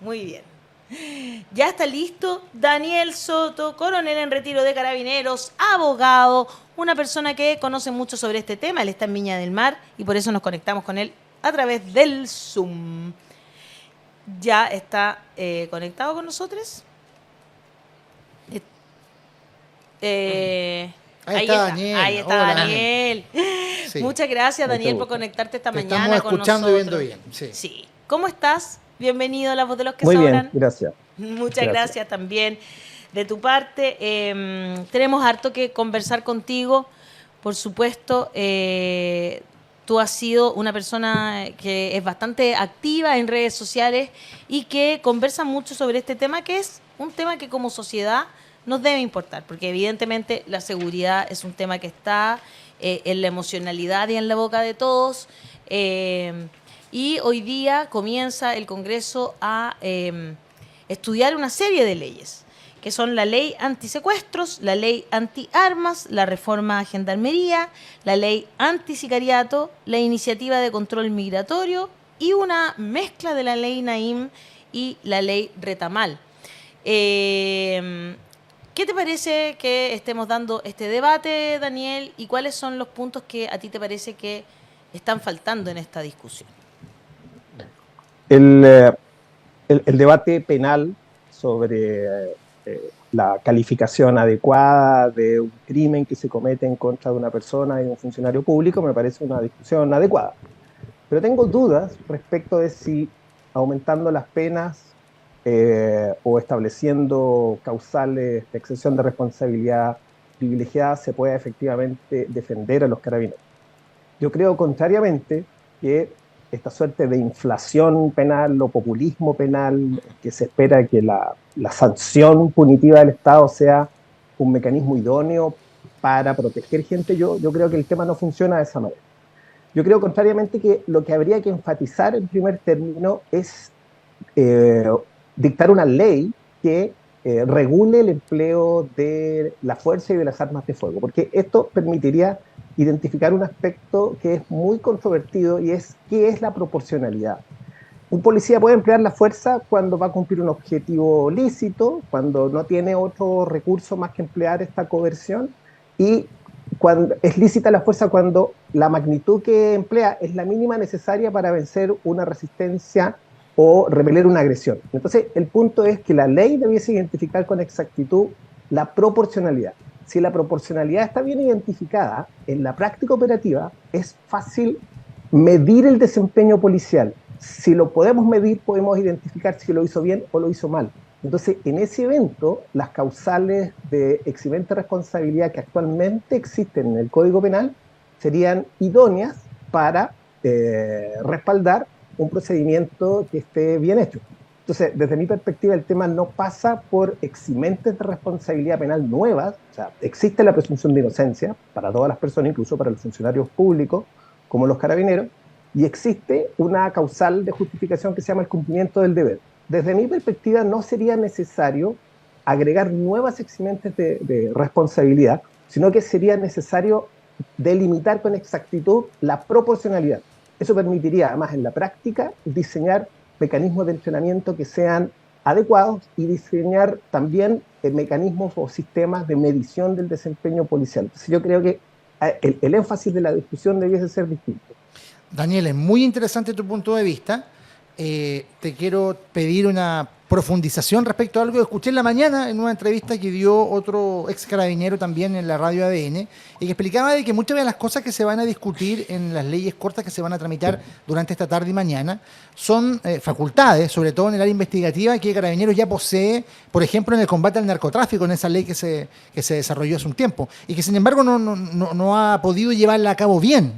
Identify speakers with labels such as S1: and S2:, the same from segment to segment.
S1: Muy bien. Ya está listo Daniel Soto, coronel en retiro de Carabineros, abogado, una persona que conoce mucho sobre este tema. Él está en Viña del Mar y por eso nos conectamos con él a través del Zoom. ¿Ya está conectado con nosotros?
S2: Ahí está Daniel.
S1: Ahí está
S2: Hola, Daniel.
S1: Daniel.
S2: Sí,
S1: Muchas gracias,
S3: Mucho
S1: Daniel, por
S3: gusto.
S1: conectarte esta
S2: te
S1: mañana
S2: estamos
S1: con
S2: escuchando y viendo
S1: nosotros.
S2: bien. Sí.
S1: Sí. ¿Cómo estás? Bienvenido a La Voz de los que
S3: Muy bien,
S1: Sobran.
S3: gracias.
S1: Muchas
S3: Gracias.
S1: gracias también de tu parte. Tenemos harto que conversar contigo. Por supuesto, tú has sido una persona que es bastante activa en redes sociales y que conversa mucho sobre este tema, que es un tema que como sociedad nos debe importar, porque evidentemente la seguridad es un tema que está en la emocionalidad y en la boca de todos. Y hoy día comienza el Congreso a estudiar una serie de leyes, que son la ley antisecuestros, la ley antiarmas, la reforma a gendarmería, la ley antisicariato, la iniciativa de control migratorio y una mezcla de la ley Naim y la ley Retamal. ¿Qué te parece que estemos dando este debate, Daniel? ¿Y cuáles son los puntos que a ti te parece que están faltando en esta discusión?
S3: El debate penal sobre la calificación adecuada de un crimen que se comete en contra de una persona y de un funcionario público me parece una discusión adecuada. Pero tengo dudas respecto de si aumentando las penas o estableciendo causales de exención de responsabilidad privilegiada se pueda efectivamente defender a los carabineros. Yo creo contrariamente que esta suerte de inflación penal o populismo penal, que se espera que la sanción punitiva del Estado sea un mecanismo idóneo para proteger gente, yo creo que el tema no funciona de esa manera. Yo creo contrariamente que lo que habría que enfatizar en primer término es eh, dictar una ley que regule el empleo de la fuerza y de las armas de fuego, porque esto permitiría identificar un aspecto que es muy controvertido y es qué es la proporcionalidad. Un policía puede emplear la fuerza cuando va a cumplir un objetivo lícito, cuando no tiene otro recurso más que emplear esta coerción, y cuando es lícita la fuerza cuando la magnitud que emplea es la mínima necesaria para vencer una resistencia o repeler una agresión. Entonces, el punto es que la ley debiese identificar con exactitud la proporcionalidad. Si la proporcionalidad está bien identificada, en la práctica operativa es fácil medir el desempeño policial. Si lo podemos medir, podemos identificar si lo hizo bien o lo hizo mal. Entonces, en ese evento, las causales de eximente responsabilidad que actualmente existen en el Código Penal serían idóneas para respaldar un procedimiento que esté bien hecho. Entonces, desde mi perspectiva, el tema no pasa por eximentes de responsabilidad penal nuevas. O sea, existe la presunción de inocencia para todas las personas, incluso para los funcionarios públicos, como los carabineros, y existe una causal de justificación que se llama el cumplimiento del deber. Desde mi perspectiva, no sería necesario agregar nuevas eximentes de responsabilidad, sino que sería necesario delimitar con exactitud la proporcionalidad. Eso permitiría, además, en la práctica, diseñar mecanismos de entrenamiento que sean adecuados y diseñar también mecanismos o sistemas de medición del desempeño policial. Entonces, yo creo que el énfasis de la discusión debiese ser distinto.
S2: Daniel, es muy interesante tu punto de vista. Te quiero pedir una profundización respecto a algo que escuché en la mañana en una entrevista que dio otro ex carabinero también en la radio ADN y que explicaba de que muchas de las cosas que se van a discutir en las leyes cortas que se van a tramitar durante esta tarde y mañana son facultades, sobre todo en el área investigativa, que Carabineros ya posee, por ejemplo, en el combate al narcotráfico, en esa ley que se desarrolló hace un tiempo y que sin embargo no ha podido llevarla a cabo bien,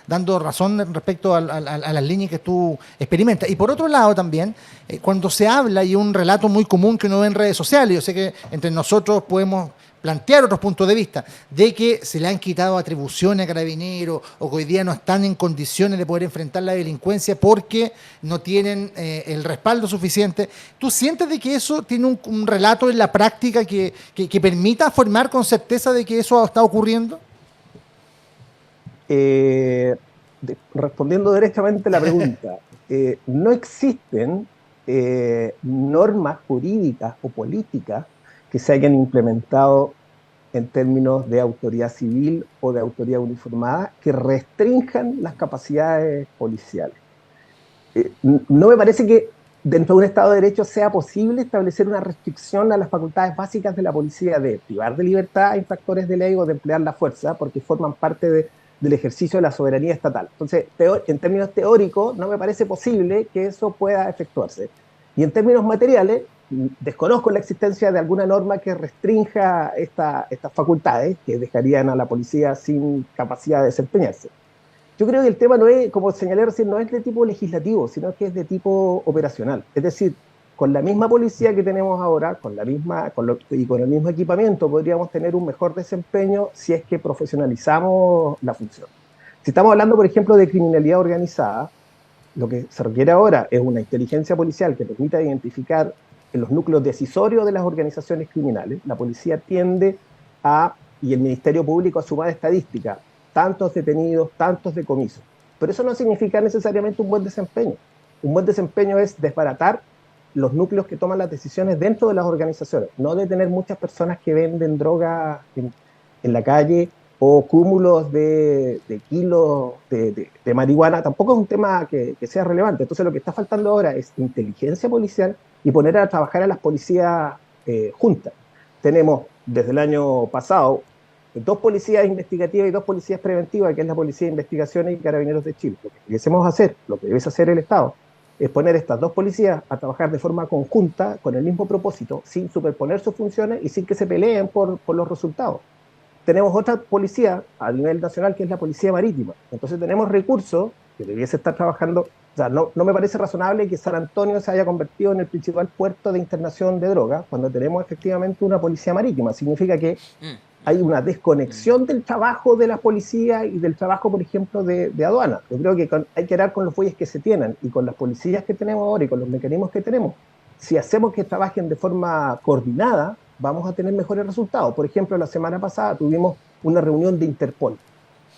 S2: dando razón respecto a las líneas que tú experimentas. Y por otro lado también, cuando se habla, y un relato muy común que uno ve en redes sociales, yo sé que entre nosotros podemos plantear otros puntos de vista, de que se le han quitado atribuciones a Carabineros o que hoy día no están en condiciones de poder enfrentar la delincuencia porque no tienen el respaldo suficiente. ¿Tú sientes de que eso tiene un relato en la práctica que permita formar con certeza de que eso está ocurriendo?
S3: Respondiendo derechamente la pregunta, no existen normas jurídicas o políticas que se hayan implementado en términos de autoridad civil o de autoridad uniformada que restrinjan las capacidades policiales. No me parece que dentro de un Estado de Derecho sea posible establecer una restricción a las facultades básicas de la policía de privar de libertad a infractores de ley o de emplear la fuerza porque forman parte del ejercicio de la soberanía estatal. Entonces, en términos teóricos, no me parece posible que eso pueda efectuarse. Y en términos materiales, desconozco la existencia de alguna norma que restrinja estas facultades, que dejarían a la policía sin capacidad de desempeñarse. Yo creo que el tema no es, como señalé recién, no es de tipo legislativo, sino que es de tipo operacional. Es decir, con la misma policía que tenemos ahora, con el mismo equipamiento, podríamos tener un mejor desempeño si es que profesionalizamos la función. Si estamos hablando, por ejemplo, de criminalidad organizada, lo que se requiere ahora es una inteligencia policial que permita identificar en los núcleos decisorios de las organizaciones criminales. La policía tiende y el Ministerio Público a sumar estadísticas, tantos detenidos, tantos decomisos. Pero eso no significa necesariamente un buen desempeño. Un buen desempeño es desbaratar los núcleos que toman las decisiones dentro de las organizaciones, no de tener muchas personas que venden droga en la calle o cúmulos de kilos de marihuana. Tampoco es un tema que sea relevante. Entonces lo que está faltando ahora es inteligencia policial y poner a trabajar a las policías juntas. Tenemos desde el año pasado 2 policías investigativas y 2 policías preventivas, que es la Policía de Investigaciones y Carabineros de Chile. Lo que debiésemos hacer, lo que debe hacer el Estado, es poner estas 2 policías a trabajar de forma conjunta, con el mismo propósito, sin superponer sus funciones y sin que se peleen por los resultados. Tenemos otra policía a nivel nacional, que es la Policía Marítima. Entonces tenemos recursos que debiese estar trabajando. O sea, no me parece razonable que San Antonio se haya convertido en el principal puerto de internación de drogas, cuando tenemos efectivamente una policía marítima. Significa que hay una desconexión del trabajo de la policía y del trabajo, por ejemplo, de aduana. Yo creo que hay que dar con los bueyes que se tienen y con las policías que tenemos ahora y con los mecanismos que tenemos. Si hacemos que trabajen de forma coordinada, vamos a tener mejores resultados. Por ejemplo, la semana pasada tuvimos una reunión de Interpol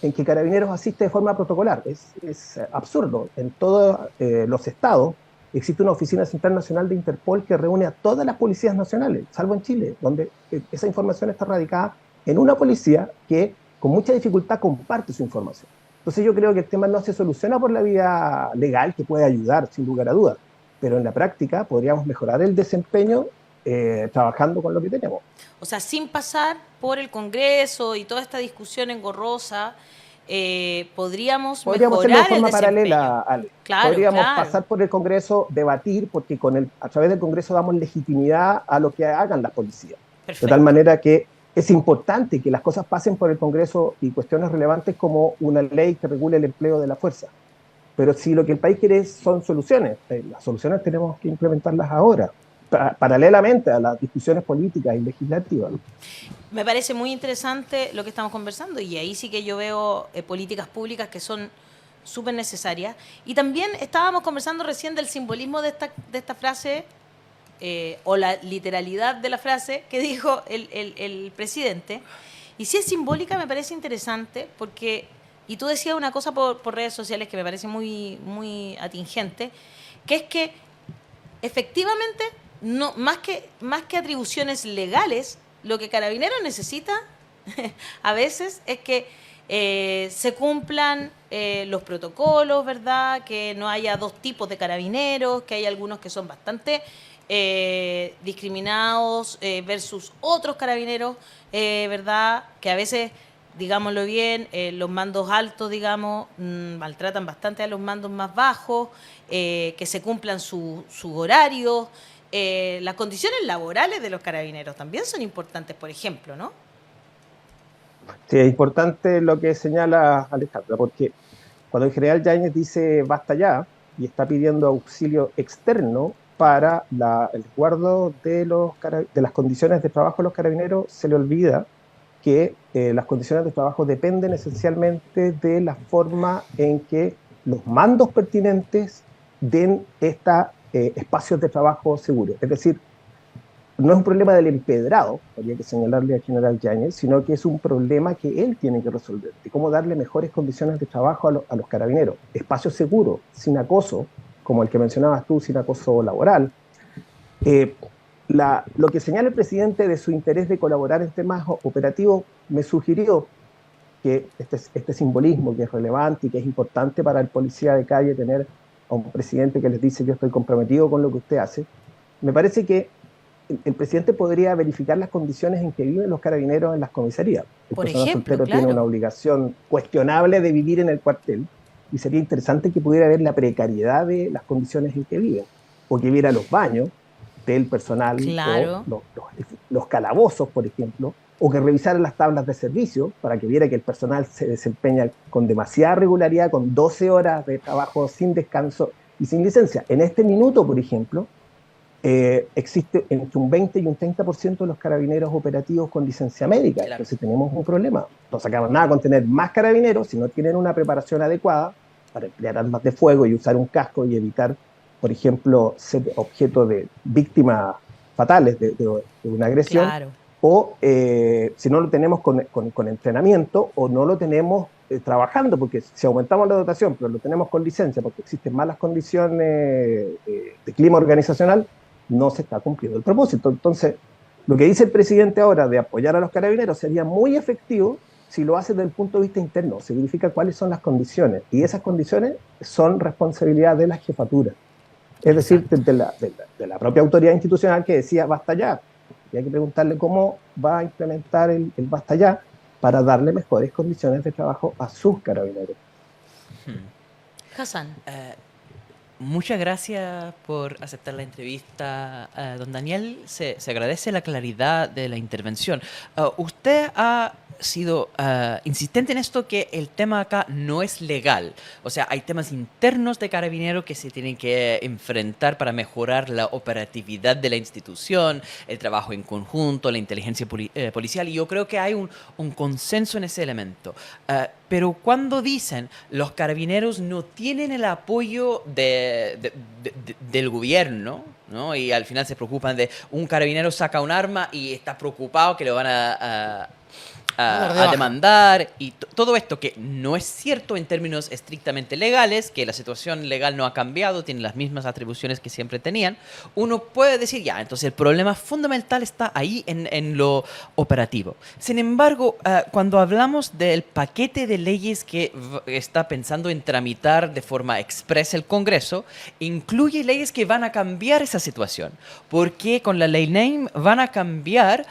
S3: en que Carabineros asiste de forma protocolar. Es absurdo. En todos los estados existe una oficina central nacional de Interpol que reúne a todas las policías nacionales, salvo en Chile, donde esa información está radicada en una policía que con mucha dificultad comparte su información. Entonces yo creo que el tema no se soluciona por la vía legal, que puede ayudar sin lugar a dudas, pero en la práctica podríamos mejorar el desempeño trabajando con lo que tenemos.
S1: O sea, sin pasar por el Congreso y toda esta discusión engorrosa, podríamos
S3: hacerlo de forma paralela, Ale.
S1: Claro,
S3: podríamos pasar por el Congreso, debatir, porque a través del Congreso damos legitimidad a lo que hagan las policías. Perfecto. De tal manera que es importante que las cosas pasen por el Congreso y cuestiones relevantes como una ley que regule el empleo de la fuerza. Pero si lo que el país quiere son soluciones, las soluciones tenemos que implementarlas ahora, paralelamente a las discusiones políticas y legislativas.
S1: Me parece muy interesante lo que estamos conversando y ahí sí que yo veo políticas públicas que son súper necesarias. Y también estábamos conversando recién del simbolismo de esta frase o la literalidad de la frase que dijo el presidente. Y si es simbólica me parece interesante porque, y tú decías una cosa por redes sociales que me parece muy, muy atingente, que es que efectivamente, no, más que atribuciones legales, lo que Carabineros necesita a veces es que se cumplan los protocolos, ¿verdad? Que no haya 2 tipos de carabineros, que hay algunos que son bastante discriminados versus otros carabineros, ¿verdad? Que a veces, digámoslo bien, los mandos altos, digamos, maltratan bastante a los mandos más bajos, que se cumplan sus horarios. Las condiciones laborales de los carabineros también son importantes, por ejemplo, ¿no?
S3: Sí, es importante lo que señala Alejandra, porque cuando el general Yáñez dice basta ya y está pidiendo auxilio externo para el resguardo de las condiciones de trabajo de los carabineros, se le olvida que las condiciones de trabajo dependen esencialmente de la forma en que los mandos pertinentes den espacios de trabajo seguros. Es decir, no es un problema del empedrado, habría que señalarle al general Yáñez, sino que es un problema que él tiene que resolver, de cómo darle mejores condiciones de trabajo a los carabineros. Espacios seguros, sin acoso, como el que mencionabas tú, sin acoso laboral. Lo que señala el presidente de su interés de colaborar en temas operativos me sugirió que este simbolismo que es relevante y que es importante para el policía de calle tener a un presidente que les dice yo estoy comprometido con lo que usted hace, me parece que el presidente podría verificar las condiciones en que viven los carabineros en las comisarías. El
S1: Por
S3: personal
S1: ejemplo,
S3: soltero
S1: claro.
S3: tiene una obligación cuestionable de vivir en el cuartel y sería interesante que pudiera ver la precariedad de las condiciones en que viven o que viera los baños del personal
S1: Claro.
S3: o los calabozos, por ejemplo, o que revisara las tablas de servicio para que viera que el personal se desempeña con demasiada regularidad, con 12 horas de trabajo sin descanso y sin licencia. En este minuto, por ejemplo, existe entre un 20 y un 30% de los carabineros operativos con licencia médica.
S1: Claro.
S3: Entonces tenemos un problema. No sacamos nada con tener más carabineros si no tienen una preparación adecuada para emplear armas de fuego y usar un casco y evitar, por ejemplo, ser objeto de víctimas fatales de una agresión.
S1: Claro.
S3: O si no lo tenemos con entrenamiento o no lo tenemos trabajando, porque si aumentamos la dotación, pero lo tenemos con licencia, porque existen malas condiciones de clima organizacional, no se está cumpliendo el propósito. Entonces, lo que dice el presidente ahora de apoyar a los carabineros sería muy efectivo si lo hace desde el punto de vista interno, se verifica cuáles son las condiciones, y esas condiciones son responsabilidad de la jefatura, es decir, de la propia autoridad institucional que decía basta ya, y hay que preguntarle cómo va a implementar el basta ya para darle mejores condiciones de trabajo a sus carabineros.
S1: Hassan.
S4: Muchas gracias por aceptar la entrevista, don Daniel. Se agradece la claridad de la intervención. Usted ha sido insistente en esto que el tema acá no es legal. O sea, hay temas internos de Carabineros que se tienen que enfrentar para mejorar la operatividad de la institución, el trabajo en conjunto, la inteligencia policial, y yo creo que hay un consenso en ese elemento. Pero cuando dicen los Carabineros no tienen el apoyo del gobierno, ¿no? Y al final se preocupan de un carabinero saca un arma y está preocupado que lo van a demandar, y todo esto que no es cierto en términos estrictamente legales, que la situación legal no ha cambiado, tienen las mismas atribuciones que siempre tenían, uno puede decir ya, entonces el problema fundamental está ahí en lo operativo. Sin embargo, cuando hablamos del paquete de leyes que está pensando en tramitar de forma expresa el Congreso, incluye leyes que van a cambiar esa situación, porque con la ley NAME van a cambiar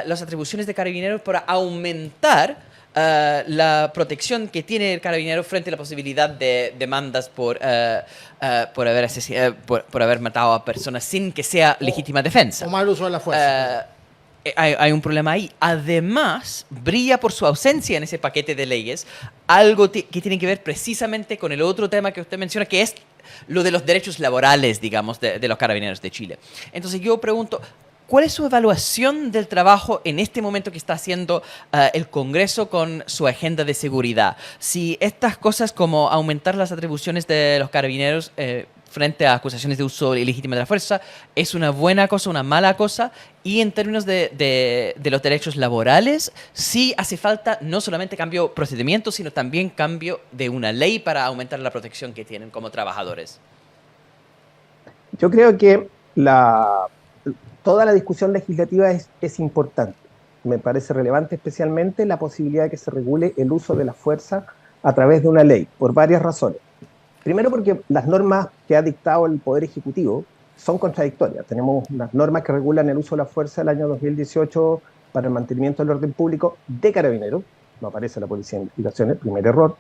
S4: las atribuciones de Carabineros para aumentar la protección que tiene el carabinero frente a la posibilidad de demandas por haber matado a personas sin que sea legítima defensa.
S2: O mal uso de la fuerza.
S4: Hay un problema ahí. Además, brilla por su ausencia en ese paquete de leyes algo que tiene que ver precisamente con el otro tema que usted menciona, que es lo de los derechos laborales, digamos, de los carabineros de Chile. Entonces yo pregunto, ¿cuál es su evaluación del trabajo en este momento que está haciendo el Congreso con su agenda de seguridad? Si estas cosas como aumentar las atribuciones de los carabineros frente a acusaciones de uso ilegítimo de la fuerza es una buena cosa, una mala cosa, y en términos de los derechos laborales, sí hace falta no solamente cambio de procedimiento, sino también cambio de una ley para aumentar la protección que tienen como trabajadores.
S3: Yo creo que toda la discusión legislativa es importante. Me parece relevante especialmente la posibilidad de que se regule el uso de la fuerza a través de una ley, por varias razones. Primero porque las normas que ha dictado el Poder Ejecutivo son contradictorias. Tenemos unas normas que regulan el uso de la fuerza del año 2018 para el mantenimiento del orden público de Carabineros, no aparece la Policía de Investigaciones, primer error.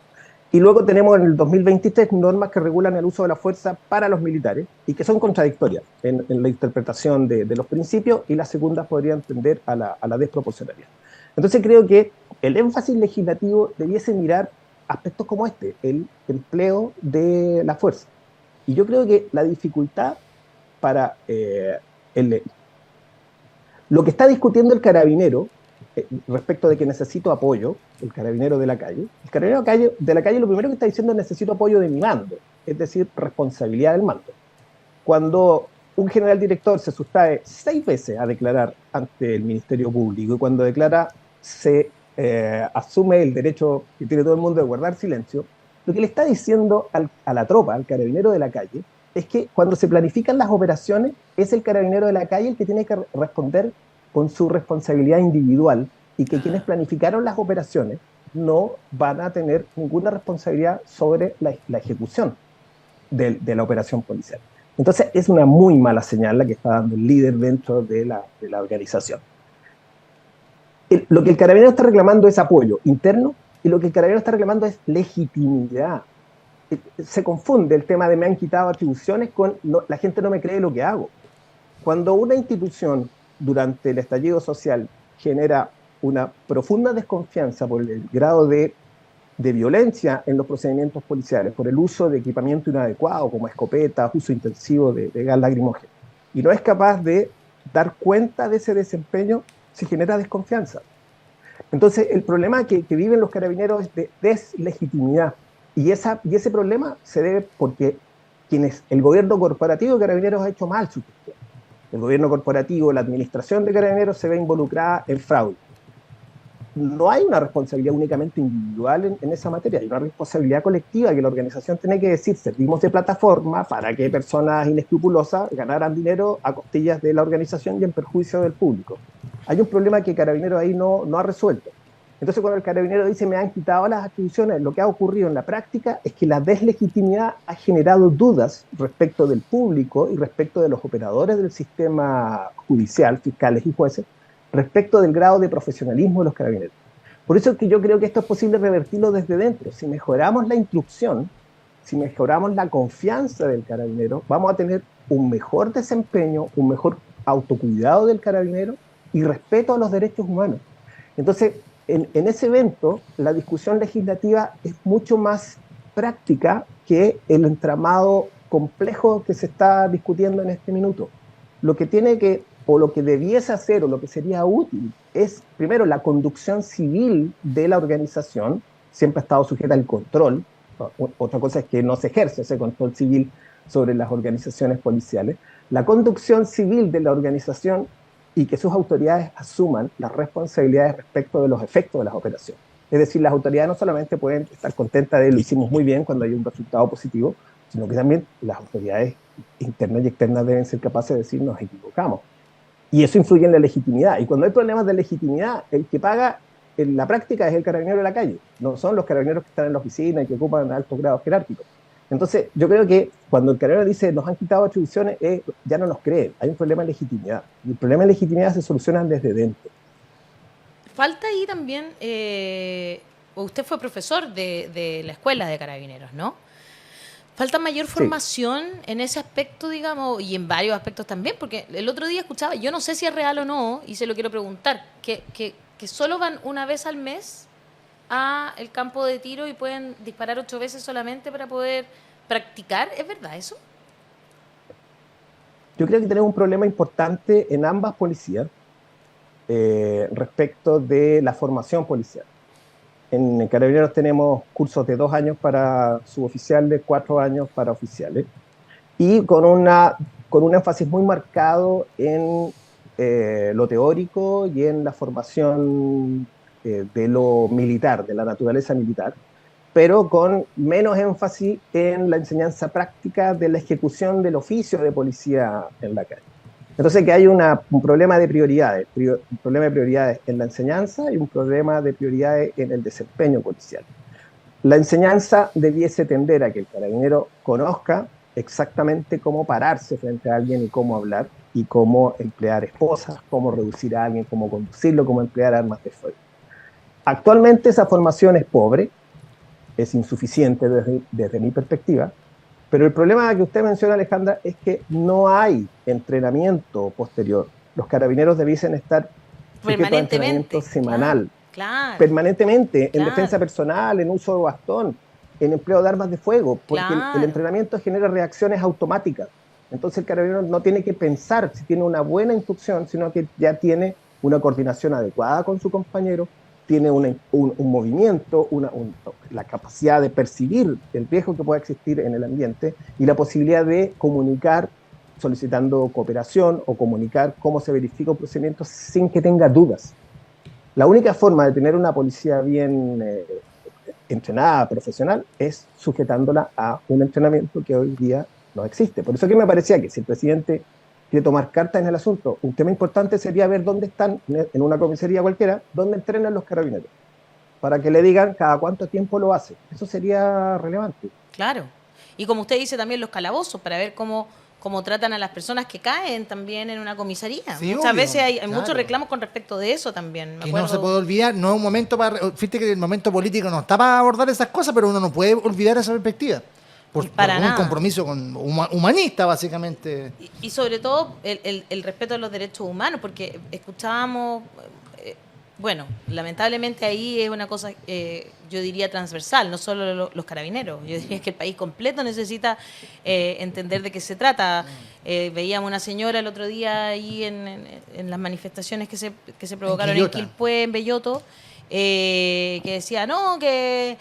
S3: Y luego tenemos en el 2023 normas que regulan el uso de la fuerza para los militares y que son contradictorias en la interpretación de los principios, y las segundas podrían tender a la desproporcionalidad. Entonces creo que el énfasis legislativo debiese mirar aspectos como este, el empleo de la fuerza. Y yo creo que la dificultad para lo que está discutiendo el carabinero respecto de que necesito apoyo, el carabinero de la calle, el carabinero de la calle lo primero que está diciendo es necesito apoyo de mi mando, es decir, responsabilidad del mando. Cuando un general director se sustrae 6 veces a declarar ante el Ministerio Público, y cuando declara se asume el derecho que tiene todo el mundo de guardar silencio, lo que le está diciendo a la tropa, al carabinero de la calle, es que cuando se planifican las operaciones, es el carabinero de la calle el que tiene que responder con su responsabilidad individual, y que quienes planificaron las operaciones no van a tener ninguna responsabilidad sobre la ejecución de la operación policial. Entonces es una muy mala señal la que está dando el líder dentro de la organización. Lo que el carabinero está reclamando es apoyo interno, y lo que el carabinero está reclamando es legitimidad. Se confunde el tema de me han quitado atribuciones con la gente no me cree lo que hago. Cuando una institución durante el estallido social genera una profunda desconfianza por el grado de violencia en los procedimientos policiales, por el uso de equipamiento inadecuado como escopetas, uso intensivo de gas lacrimógeno, y no es capaz de dar cuenta de ese desempeño, se genera desconfianza. Entonces el problema que viven los carabineros es de deslegitimidad, y ese problema se debe porque el gobierno corporativo de Carabineros ha hecho mal su gestión. El gobierno corporativo, la administración de Carabineros se ve involucrada en fraude. No hay una responsabilidad únicamente individual en esa materia, hay una responsabilidad colectiva que la organización tiene que decir: servimos de plataforma para que personas inescrupulosas ganaran dinero a costillas de la organización y en perjuicio del público. Hay un problema que Carabineros ahí no ha resuelto. Entonces, cuando el carabinero dice me han quitado las atribuciones, lo que ha ocurrido en la práctica es que la deslegitimidad ha generado dudas respecto del público y respecto de los operadores del sistema judicial, fiscales y jueces, respecto del grado de profesionalismo de los carabineros. Por eso es que yo creo que esto es posible revertirlo desde dentro. Si mejoramos la instrucción, si mejoramos la confianza del carabinero, vamos a tener un mejor desempeño, un mejor autocuidado del carabinero y respeto a los derechos humanos. Entonces, en ese evento, la discusión legislativa es mucho más práctica que el entramado complejo que se está discutiendo en este minuto. Lo que tiene que, o lo que debiese hacer, o lo que sería útil, es, primero, la conducción civil de la organización, siempre ha estado sujeta al control. Otra cosa es que no se ejerce ese control civil sobre las organizaciones policiales. La conducción civil de la organización, y que sus autoridades asuman las responsabilidades respecto de los efectos de las operaciones. Es decir, las autoridades no solamente pueden estar contentas de lo hicimos muy bien cuando hay un resultado positivo, sino que también las autoridades internas y externas deben ser capaces de decir nos equivocamos. Y eso influye en la legitimidad. Y cuando hay problemas de legitimidad, el que paga en la práctica es el carabinero de la calle, no son los carabineros que están en la oficina y que ocupan altos grados jerárquicos. Entonces, yo creo que cuando el carabinero dice nos han quitado atribuciones, ya no nos creen, hay un problema de legitimidad. Y el problema de legitimidad se soluciona desde dentro.
S1: Falta ahí también, usted fue profesor de la escuela de carabineros, ¿no? Falta mayor formación en ese aspecto, digamos, y en varios aspectos también, porque el otro día escuchaba, yo no sé si es real o no, y se lo quiero preguntar, que solo van una vez al mes a el campo de tiro y pueden disparar 8 veces solamente para poder practicar. ¿Es verdad eso?
S3: Yo creo que tenemos un problema importante en ambas policías respecto de la formación policial. En Carabineros tenemos cursos de 2 años para suboficiales, 4 años para oficiales, y con un énfasis muy marcado en lo teórico y en la formación de lo militar, de la naturaleza militar, pero con menos énfasis en la enseñanza práctica de la ejecución del oficio de policía en la calle. Entonces que hay un problema de prioridades, un problema de prioridades en la enseñanza y un problema de prioridades en el desempeño policial. La enseñanza debiese tender a que el carabinero conozca exactamente cómo pararse frente a alguien y cómo hablar, y cómo emplear esposas, cómo reducir a alguien, cómo conducirlo, cómo emplear armas de fuego. Actualmente esa formación es pobre, es insuficiente desde mi perspectiva, pero el problema que usted menciona, Alejandra, es que no hay entrenamiento posterior. Los carabineros debiesen estar sujetos a entrenamiento semanal,
S1: claro,
S3: permanentemente, en defensa personal, en uso de bastón, en empleo de armas de fuego, porque el entrenamiento genera reacciones automáticas. Entonces el carabinero no tiene que pensar si tiene una buena instrucción, sino que ya tiene una coordinación adecuada con su compañero, tiene un movimiento, la capacidad de percibir el riesgo que pueda existir en el ambiente y la posibilidad de comunicar solicitando cooperación o comunicar cómo se verifica un procedimiento sin que tenga dudas. La única forma de tener una policía bien entrenada, profesional, es sujetándola a un entrenamiento que hoy día no existe. Por eso que me parecía que si el presidente quiere tomar cartas en el asunto, un tema importante sería ver dónde están, en una comisaría cualquiera, dónde entrenan los carabineros, para que le digan cada cuánto tiempo lo hace. Eso sería relevante.
S1: Claro. Y como usted dice, también los calabozos, para ver cómo tratan a las personas que caen también en una comisaría.
S2: Sí,
S1: Muchas
S2: obvio,
S1: veces hay
S2: claro.
S1: muchos reclamos con respecto de eso también. Me
S2: Que
S1: acuerdo.
S2: no se puede olvidar, no es un momento para... Fíjate que el momento político no está para abordar esas cosas, pero uno no puede olvidar esa perspectiva. Por
S1: Para
S2: un
S1: nada.
S2: compromiso humanista, básicamente.
S1: Y sobre todo el respeto a los derechos humanos, porque escuchábamos, bueno, lamentablemente ahí es una cosa, yo diría, transversal, no solo los carabineros, yo diría que el país completo necesita entender de qué se trata. Veíamos una señora el otro día ahí en las manifestaciones que se provocaron en
S2: Quillota.
S1: Quilpué, en Belloto, que decía, no, que...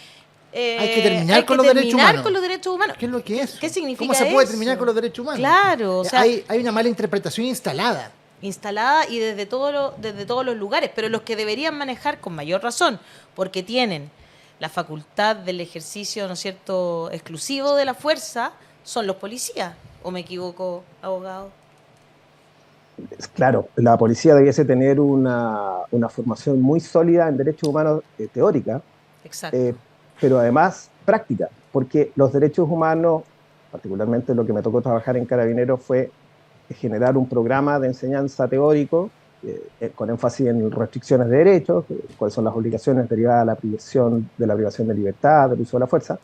S2: Hay que terminar con los derechos humanos.
S1: con los derechos humanos.
S2: ¿Qué es lo que es?
S1: ¿Qué significa
S2: ¿Cómo se puede
S1: eso?
S2: terminar con los derechos humanos?
S1: Claro, o sea,
S2: hay una mala interpretación instalada.
S1: instalada y desde todos los lugares, pero los que deberían manejar con mayor razón, porque tienen la facultad del ejercicio, ¿no es cierto?, exclusivo de la fuerza, son los policías. ¿O me equivoco, abogado?
S3: Claro, la policía debiese tener una formación muy sólida en derechos humanos teórica,
S1: Exacto.
S3: pero además práctica, porque los derechos humanos, particularmente lo que me tocó trabajar en Carabineros, fue generar un programa de enseñanza teórico con énfasis en restricciones de derechos, cuáles son las obligaciones derivadas de la privación de libertad, del uso de la fuerza,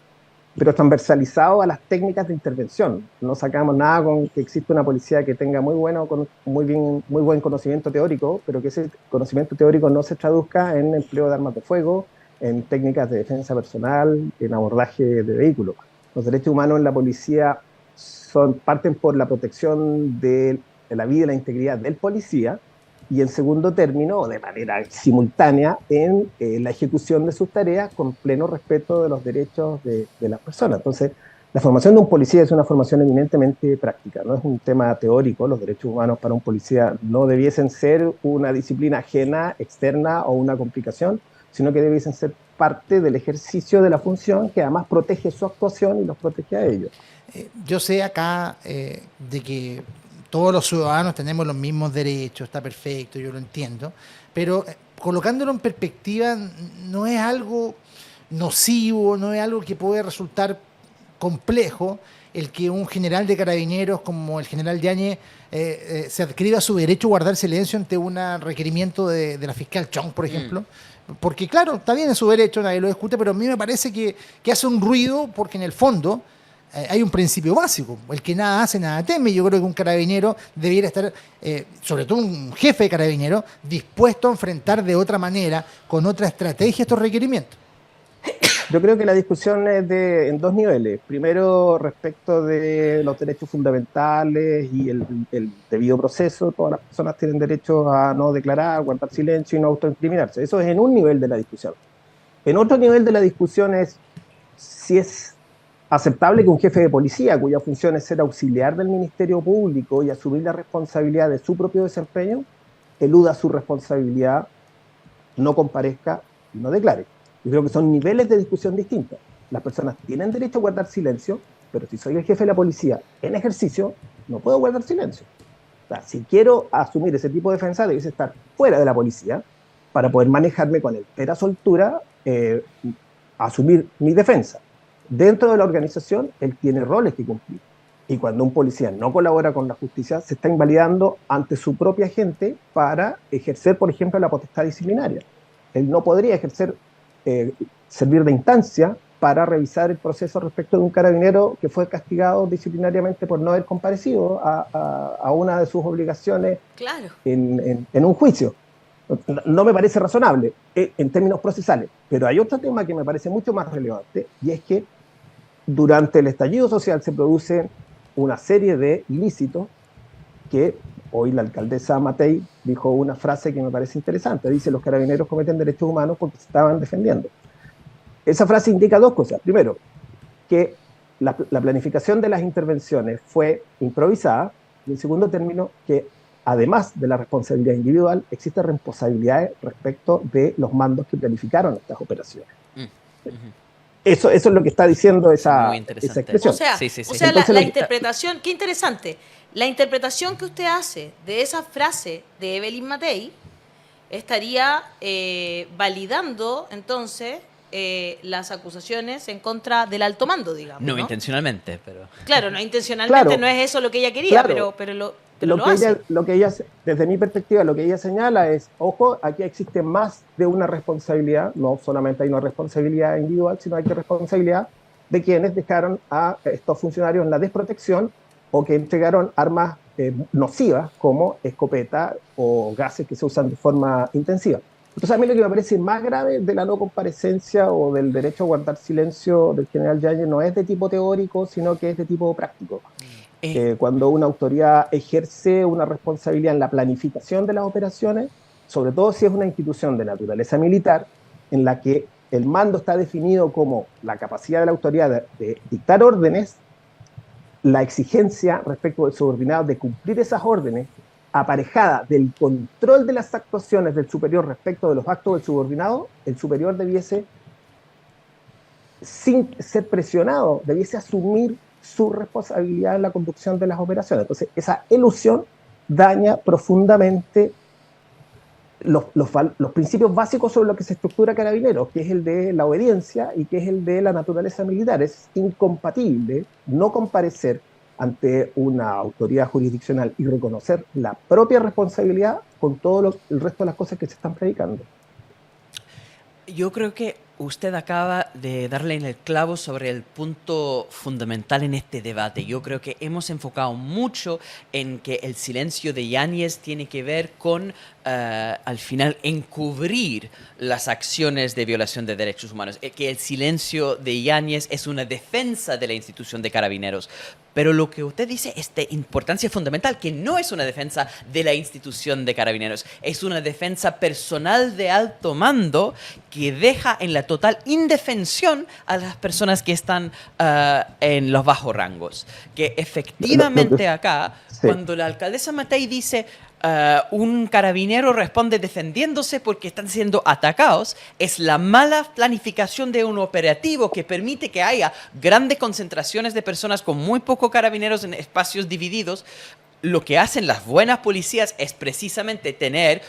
S3: pero transversalizado a las técnicas de intervención. No sacamos nada con que exista una policía que tenga muy buen conocimiento teórico, pero que ese conocimiento teórico no se traduzca en empleo de armas de fuego, en técnicas de defensa personal, en abordaje de vehículos. Los derechos humanos en la policía parten por la protección de la vida y la integridad del policía, y en segundo término, de manera simultánea, en la ejecución de sus tareas con pleno respeto de los derechos de las personas. Entonces, la formación de un policía es una formación eminentemente práctica, no es un tema teórico. Los derechos humanos para un policía no debiesen ser una disciplina ajena, externa o una complicación, sino que debiesen ser parte del ejercicio de la función, que además protege su actuación y los protege a ellos.
S2: Yo sé acá de que todos los ciudadanos tenemos los mismos derechos, está perfecto, yo lo entiendo, pero colocándolo en perspectiva no es algo nocivo, no es algo que puede resultar complejo el que un general de carabineros como el general Yáñez se adscriba su derecho a guardar silencio ante un requerimiento de la fiscal Chong, por ejemplo. Porque claro, está bien, es su derecho, nadie lo discute, pero a mí me parece que hace un ruido porque en el fondo hay un principio básico, el que nada hace, nada teme. Yo creo que un carabinero debiera estar, sobre todo un jefe de carabineros, dispuesto a enfrentar de otra manera, con otra estrategia, estos requerimientos.
S3: Yo creo que la discusión es en dos niveles. Primero, respecto de los derechos fundamentales y el debido proceso. Todas las personas tienen derecho a no declarar, guardar silencio y no autoincriminarse. Eso es en un nivel de la discusión. En otro nivel de la discusión es si es aceptable que un jefe de policía, cuya función es ser auxiliar del Ministerio Público y asumir la responsabilidad de su propio desempeño, eluda su responsabilidad, no comparezca y no declare. Yo creo que son niveles de discusión distintos. Las personas tienen derecho a guardar silencio, pero si soy el jefe de la policía en ejercicio, no puedo guardar silencio. O sea, si quiero asumir ese tipo de defensa, debes estar fuera de la policía para poder manejarme con entera soltura, asumir mi defensa. Dentro de la organización, él tiene roles que cumplir. Y cuando un policía no colabora con la justicia, se está invalidando ante su propia gente para ejercer, por ejemplo, la potestad disciplinaria. Él no podría servir de instancia para revisar el proceso respecto de un carabinero que fue castigado disciplinariamente por no haber comparecido a una de sus obligaciones.
S1: Claro.
S3: En un juicio. No me parece razonable en términos procesales, pero hay otro tema que me parece mucho más relevante, y es que durante el estallido social se producen una serie de ilícitos que hoy la alcaldesa Matei dijo una frase que me parece interesante. Dice: los carabineros cometen derechos humanos porque se estaban defendiendo. Esa frase indica dos cosas. Primero, que la planificación de las intervenciones fue improvisada, y en segundo término, que además de la responsabilidad individual, existe responsabilidad respecto de los mandos que planificaron estas operaciones. Eso es lo que está diciendo esa,
S4: Muy interesante.
S3: esa expresión.
S1: O sea,
S4: Sí, sí, sí.
S1: o sea
S3: Entonces,
S1: la
S3: lo que-
S1: interpretación, qué interesante, la interpretación que usted hace de esa frase de Evelyn Matei estaría validando entonces las acusaciones en contra del alto mando, digamos,
S4: No
S1: ¿no?
S4: intencionalmente, pero...
S1: Claro, no intencionalmente
S3: Claro,
S1: no es eso lo que ella quería,
S3: claro.
S1: pero lo hace.
S3: Lo que ella, desde mi perspectiva, lo que ella señala es, ojo, aquí existe más de una responsabilidad, no solamente hay una responsabilidad individual, sino hay que responsabilidad de quienes dejaron a estos funcionarios en la desprotección o que entregaron armas nocivas como escopeta o gases que se usan de forma intensiva. Entonces, a mí lo que me parece más grave de la no comparecencia o del derecho a guardar silencio del general Yáñez no es de tipo teórico, sino que es de tipo práctico. Cuando una autoridad ejerce una responsabilidad en la planificación de las operaciones, sobre todo si es una institución de naturaleza militar, en la que el mando está definido como la capacidad de la autoridad de dictar órdenes, la exigencia respecto del subordinado de cumplir esas órdenes, aparejada del control de las actuaciones del superior respecto de los actos del subordinado, el superior debiese, sin ser presionado, debiese asumir su responsabilidad en la conducción de las operaciones. Entonces, esa elusión daña profundamente los principios básicos sobre los que se estructura Carabineros, que es el de la obediencia y que es el de la naturaleza militar. Es incompatible no comparecer ante una autoridad jurisdiccional y reconocer la propia responsabilidad con todo el resto de las cosas que se están predicando.
S4: Yo creo que usted acaba de darle en el clavo sobre el punto fundamental en este debate. Yo creo que hemos enfocado mucho en que el silencio de Yáñez tiene que ver con, al final, encubrir las acciones de violación de derechos humanos. Que el silencio de Yáñez es una defensa de la institución de Carabineros. Pero lo que usted dice es de importancia fundamental, que no es una defensa de la institución de Carabineros, es una defensa personal de alto mando que deja en la total indefensión a las personas que están en los bajos rangos. Que efectivamente acá,
S3: sí.
S4: Cuando la alcaldesa Matei dice... un carabinero responde defendiéndose porque están siendo atacados, es la mala planificación de un operativo que permite que haya grandes concentraciones de personas con muy pocos carabineros en espacios divididos. Lo que hacen las buenas policías es precisamente tener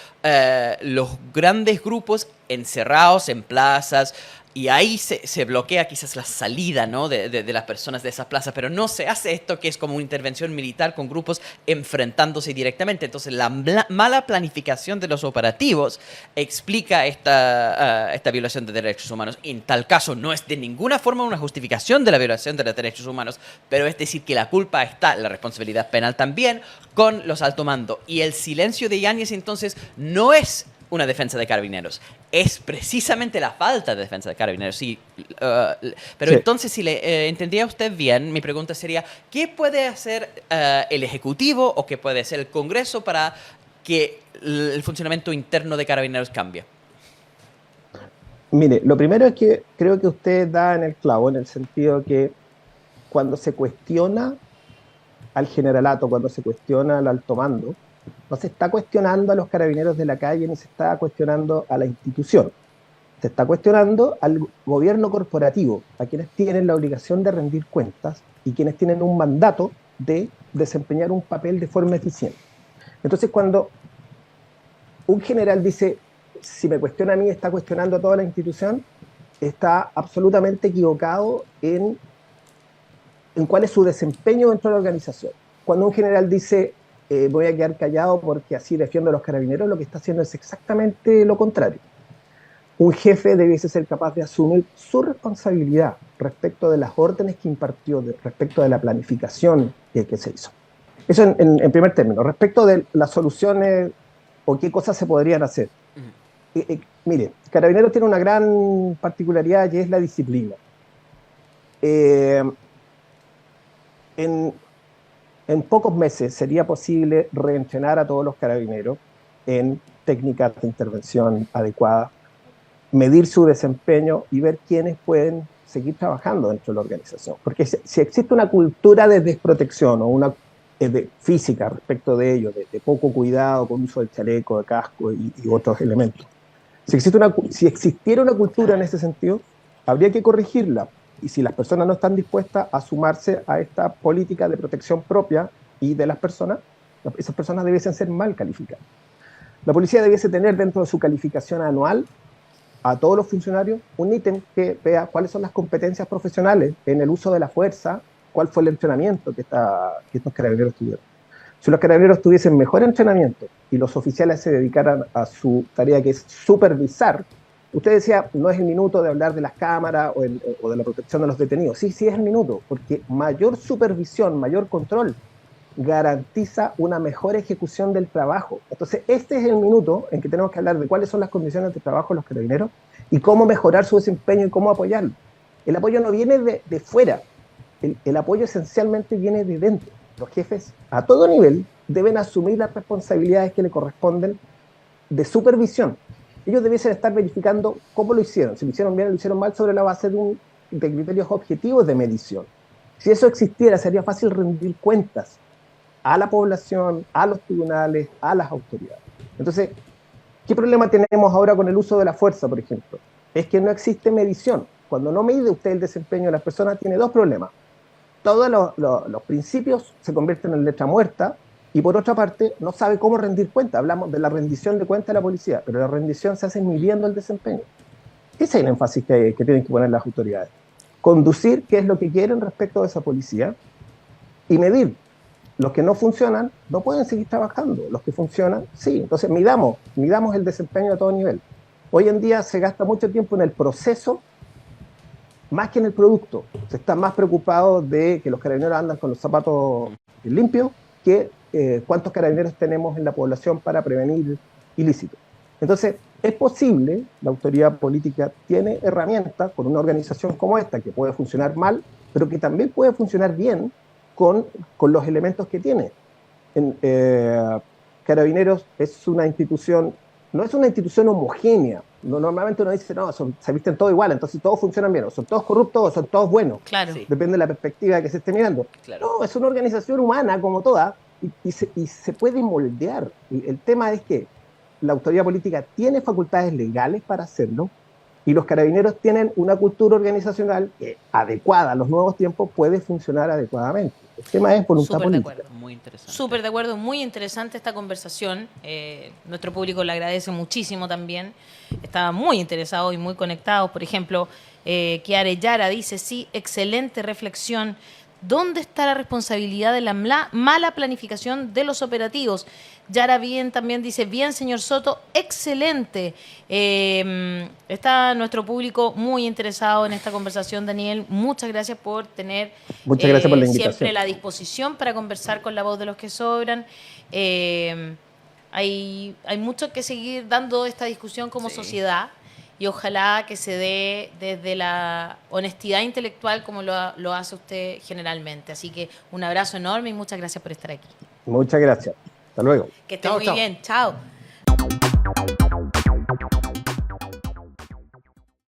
S4: los grandes grupos encerrados en plazas, y ahí se bloquea quizás la salida, ¿no?, de las personas de esas plazas, pero no se hace esto que es como una intervención militar con grupos enfrentándose directamente. Entonces la mala planificación de los operativos explica esta violación de derechos humanos. En tal caso no es de ninguna forma una justificación de la violación de los derechos humanos, pero es decir que la culpa está, la responsabilidad penal también, con los alto mando. Y el silencio de Yáñez entonces no es una defensa de Carabineros, es precisamente la falta de defensa de Carabineros. Sí, pero sí. Entonces, si le entendía usted bien, mi pregunta sería, ¿qué puede hacer el Ejecutivo o qué puede hacer el Congreso para que el funcionamiento interno de Carabineros cambie?
S3: Mire, lo primero es que creo que usted da en el clavo, en el sentido que cuando se cuestiona al generalato, cuando se cuestiona al alto mando, no se está cuestionando a los carabineros de la calle, ni se está cuestionando a la institución. Se está cuestionando al gobierno corporativo, a quienes tienen la obligación de rendir cuentas y quienes tienen un mandato de desempeñar un papel de forma eficiente. Entonces, cuando un general dice, si me cuestiona a mí, está cuestionando a toda la institución, está absolutamente equivocado en cuál es su desempeño dentro de la organización. Cuando un general dice, voy a quedar callado porque así defiendo a los carabineros, lo que está haciendo es exactamente lo contrario. Un jefe debiese ser capaz de asumir su responsabilidad respecto de las órdenes que impartió, respecto de la planificación que se hizo. Eso en primer término. Respecto de las soluciones o qué cosas se podrían hacer. Mire, Carabineros tiene una gran particularidad y es la disciplina. En pocos meses sería posible reentrenar a todos los carabineros en técnicas de intervención adecuadas, medir su desempeño y ver quiénes pueden seguir trabajando dentro de la organización. Porque si existe una cultura de desprotección o una física respecto de ello, de poco cuidado con uso del chaleco, de casco y otros elementos, si existiera una cultura en ese sentido, habría que corregirla. Y si las personas no están dispuestas a sumarse a esta política de protección propia y de las personas, esas personas debiesen ser mal calificadas. La policía debiese tener dentro de su calificación anual a todos los funcionarios un ítem que vea cuáles son las competencias profesionales en el uso de la fuerza, cuál fue el entrenamiento que estos carabineros tuvieron. Si los carabineros tuviesen mejor entrenamiento y los oficiales se dedicaran a su tarea, que es supervisar, usted decía, no es el minuto de hablar de las cámaras o de la protección de los detenidos. Sí, sí es el minuto, porque mayor supervisión, mayor control garantiza una mejor ejecución del trabajo. Entonces, este es el minuto en que tenemos que hablar de cuáles son las condiciones de trabajo de los carabineros y cómo mejorar su desempeño y cómo apoyarlo. El apoyo no viene de fuera, el apoyo esencialmente viene de dentro. Los jefes, a todo nivel, deben asumir las responsabilidades que le corresponden de supervisión. Ellos debiesen estar verificando cómo lo hicieron, si lo hicieron bien o lo hicieron mal, sobre la base de criterios objetivos de medición. Si eso existiera, sería fácil rendir cuentas a la población, a los tribunales, a las autoridades. Entonces, ¿qué problema tenemos ahora con el uso de la fuerza, por ejemplo? Es que no existe medición. Cuando no mide usted el desempeño de las personas, tiene dos problemas. Todos los principios se convierten en letra muerta y, por otra parte, no sabe cómo rendir cuenta. Hablamos de la rendición de cuenta de la policía, pero la rendición se hace midiendo el desempeño. Ese es el énfasis que tienen que poner las autoridades. Conducir qué es lo que quieren respecto de esa policía y medir. Los que no funcionan no pueden seguir trabajando, los que funcionan, sí. Entonces midamos el desempeño a todo nivel. Hoy en día se gasta mucho tiempo en el proceso más que en el producto. Se está más preocupado de que los carabineros andan con los zapatos limpios que cuántos carabineros tenemos en la población para prevenir ilícitos. Entonces, es posible, la autoridad política tiene herramientas con una organización como esta, que puede funcionar mal, pero que también puede funcionar bien con los elementos que tiene. Carabineros es una institución, no es una institución homogénea. Normalmente uno dice, no, se visten todos igual, entonces todos funcionan bien, o son todos corruptos o son todos buenos.
S1: Claro.
S4: Sí.
S3: Depende de la perspectiva que se esté mirando.
S4: Claro.
S3: No, es una organización humana como toda y se puede moldear. El tema es que la autoridad política tiene facultades legales para hacerlo y los carabineros tienen una cultura organizacional que, adecuada a los nuevos tiempos, puede funcionar adecuadamente. El tema es voluntad
S1: Súper de
S3: política.
S4: Muy interesante.
S1: Súper de acuerdo, muy interesante esta conversación. Nuestro público le agradece muchísimo también. Estaba muy interesado y muy conectado. Por ejemplo, Kiare Yara dice, sí, excelente reflexión. ¿Dónde está la responsabilidad de la mala planificación de los operativos? Yara bien también dice, bien, señor Soto, excelente. Está nuestro público muy interesado en esta conversación, Daniel. Muchas gracias por tener
S3: Muchas gracias por la invitación.
S1: siempre la disposición para conversar con la voz de los que sobran. Hay mucho que seguir dando esta discusión como sociedad y ojalá que se dé desde la honestidad intelectual como lo hace usted generalmente. Así que un abrazo enorme y muchas gracias por estar aquí.
S3: Muchas gracias. Hasta luego.
S1: Que esté
S2: Chao,
S1: muy
S2: chao.
S1: bien. Chao.